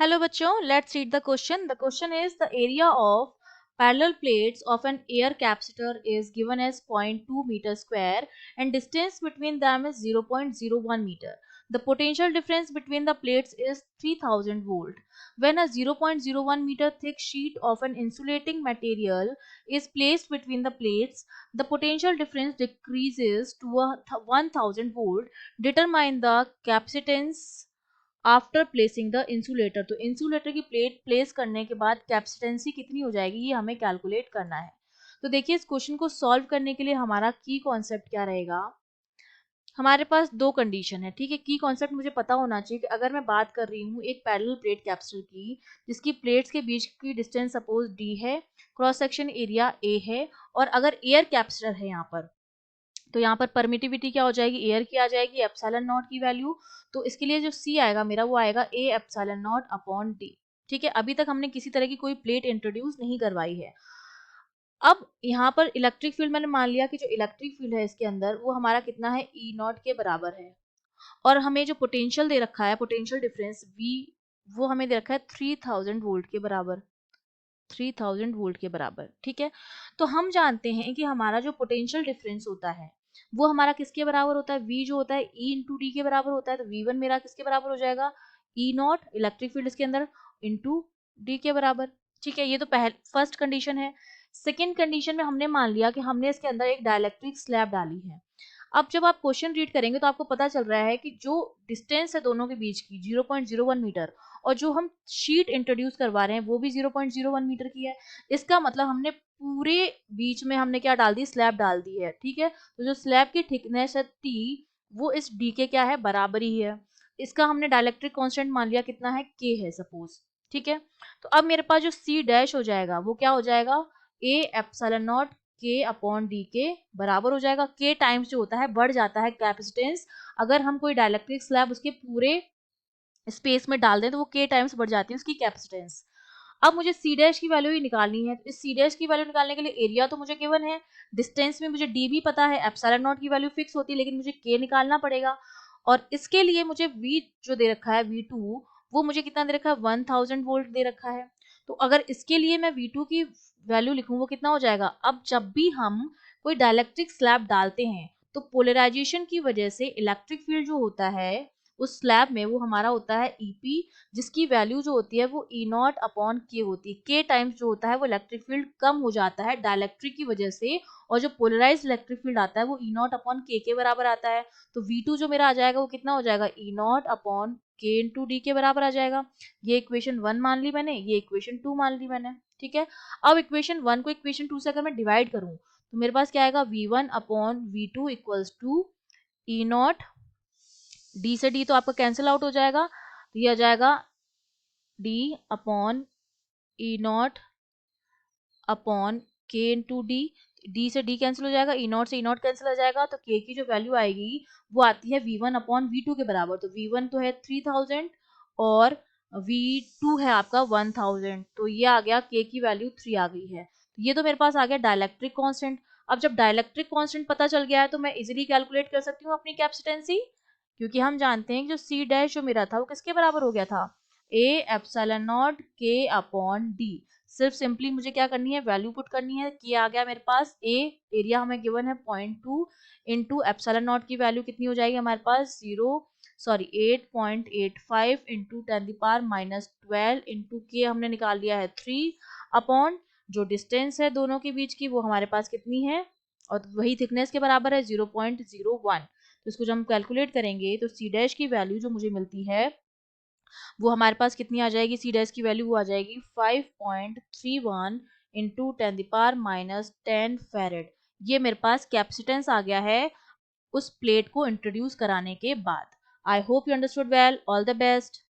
Hello बच्चों, let's read the question. The question is the area of parallel plates of an air capacitor is given as 0.2 meter square and distance between them is 0.01 meter. The potential difference between the plates is 3000 volt. When a 0.01 meter thick sheet of an insulating material is placed between the plates, the potential difference decreases to 1000 volt. Determine the capacitance after placing the insulator. तो insulator की plate place करने के बाद कैपेसिटेंसी कितनी हो जाएगी ये हमें कैलकुलेट करना है। तो देखिए इस क्वेश्चन को सॉल्व करने के लिए हमारा की कॉन्सेप्ट क्या रहेगा। हमारे पास दो कंडीशन है, ठीक है। की कॉन्सेप्ट मुझे पता होना चाहिए कि अगर मैं बात कर रही हूँ एक पैरेलल प्लेट कैप्सूल की जिसकी प्लेट्स के बीच की डिस्टेंस सपोज डी है, क्रॉस सेक्शन एरिया ए है, और अगर एयर कैप्सूल है यहाँ पर, तो यहाँ पर परमिटिविटी क्या हो जाएगी, एयर की आ जाएगी, एप्सिलॉन नॉट की वैल्यू। तो इसके लिए जो सी आएगा मेरा वो आएगा A epsilon not upon T, ठीक है। अभी तक हमने किसी तरह की कोई प्लेट इंट्रोड्यूस नहीं करवाई है। अब यहाँ पर इलेक्ट्रिक फील्ड मैंने मान लिया कि जो इलेक्ट्रिक फील्ड है इसके अंदर वो हमारा कितना है, ई नॉट के बराबर है। और हमें जो पोटेंशियल दे रखा है, पोटेंशियल डिफरेंस वी, वो हमें दे रखा है 3000 वोल्ट के बराबर, 3000 वोल्ट के बराबर, ठीक है। तो हम जानते हैं कि हमारा जो पोटेंशियल डिफरेंस होता है वो हमारा किसके बराबर होता है, V जो होता है E इंटू डी के बराबर होता है। तो V1 मेरा किसके बराबर हो जाएगा, E नॉट इलेक्ट्रिक फील्ड इसके अंदर इंटू डी के बराबर, ठीक है। ये तो पहले फर्स्ट कंडीशन है। सेकेंड कंडीशन में हमने मान लिया कि हमने इसके अंदर एक डाइलेक्ट्रिक स्लैब डाली है। अब जब आप क्वेश्चन रीड करेंगे तो आपको पता चल रहा है कि जो डिस्टेंस है दोनों के बीच की 0.01 मीटर, और जो हम शीट इंट्रोड्यूस करवा रहे हैं वो भी 0.01 मीटर की है। इसका मतलब हमने पूरे बीच में हमने क्या डाल दी, स्लैब डाल दी है, ठीक है। तो जो स्लैब की थिकनेस है टी, वो इस डी के क्या है, बराबर ही है। इसका हमने डाइलेक्ट्रिक कांस्टेंट मान लिया कितना है, के है सपोज, ठीक है। तो अब मेरे पास जो सी डैश हो जाएगा वो क्या हो जाएगा, ए एप्सिलॉन नॉट के अपॉन डी के बराबर हो जाएगा। के टाइम्स जो होता है बढ़ जाता है कैपेसिटेंस, अगर हम कोई डाइलेक्ट्रिक स्लैब उसके पूरे स्पेस में डाल दें तो वो के टाइम्स बढ़ जाती है उसकी कैपेसिटेंस। अब मुझे सी डैश की वैल्यू ही निकालनी है। तो इस सी डैश की वैल्यू निकालने के लिए एरिया तो मुझे गिवन है, डिस्टेंस में मुझे डी भी पता है, एप्सिलॉन नॉट की वैल्यू फिक्स होती है, लेकिन मुझे के निकालना पड़ेगा। और इसके लिए मुझे वी जो दे रखा है V2, वो मुझे कितना दे रखा है, 1000 वोल्ट दे रखा है। तो अगर इसके लिए मैं V2 की वैल्यू लिखूं वो कितना हो जाएगा। अब जब भी हम कोई डाइलेक्ट्रिक स्लैब डालते हैं तो पोलराइजेशन की वजह से इलेक्ट्रिक फील्ड जो होता है उस स्लैब में वो हमारा होता है ईपी, जिसकी वैल्यू जो होती है वो ई नॉट अपॉन के होती है। के टाइम्स जो होता है वो इलेक्ट्रिक फील्ड कम हो जाता है डाइलेक्ट्रिक की वजह से, और जो पोलराइज इलेक्ट्रिक फील्ड आता है वो ई नॉट अपॉन के बराबर आता है। तो V2 जो मेरा आ जाएगा वो कितना हो जाएगा, ई नॉट अपॉन के इंटू डी के बराबर आ जाएगा। ये इक्वेशन 1 मान ली मैंने, ये इक्वेशन 2 मान ली मैंने, ठीक है। अब इक्वेशन 1 को इक्वेशन 2 से अगर मैं डिवाइड करूं तो मेरे पास क्या आएगा, V1 upon V2 equals to E naught, D से डी तो आपका कैंसिल आउट हो जाएगा, तो ये आ जाएगा D upon E not upon के इंटू डी। डी से डी कैंसिल हो जाएगा, ई नॉट से ई नॉट कैंसिल हो जाएगा, तो के की जो वैल्यू आएगी वो आती है V1 अपॉन V2 के बराबर। तो V1 तो है 3000 और V2 है आपका 1000, तो ये आ गया के की वैल्यू 3 आ गई है। तो ये तो मेरे पास आ गया डाइलेक्ट्रिक कांस्टेंट। अब जब डाइलेक्ट्रिक कांस्टेंट पता चल गया है तो मैं इजीली कैलकुलेट कर सकती हूँ अपनी कैपेसिटेंसी, क्योंकि हम जानते हैं कि जो सी डैश जो मेरा था वो किसके बराबर हो गया था, ए एप्सिलॉन नॉट के अपॉन डी। सिर्फ सिंपली मुझे क्या करनी है, वैल्यू पुट करनी है। कि आ गया मेरे पास ए, एरिया हमें गिवन है 0.2 इंटू एप्सिलॉन नॉट की वैल्यू कितनी हो जाएगी हमारे पास 8.85 इंटू 10⁻⁻12 इंटू के हमने निकाल लिया है 3 अपॉन जो डिस्टेंस है दोनों के बीच की वो हमारे पास कितनी है, और वही थिकनेस के बराबर है 0.01। तो इसको जब हम कैलकुलेट करेंगे तो सी डैश की वैल्यू जो मुझे मिलती है वो हमारे पास कितनी आ जाएगी, सी डैश की वैल्यू वो आ जाएगी 5.31 इंटू 10⁻⁻10 फेरेड। ये मेरे पास कैपेसिटेंस आ गया है उस प्लेट को इंट्रोड्यूस कराने के बाद। I hope you understood well, all the best.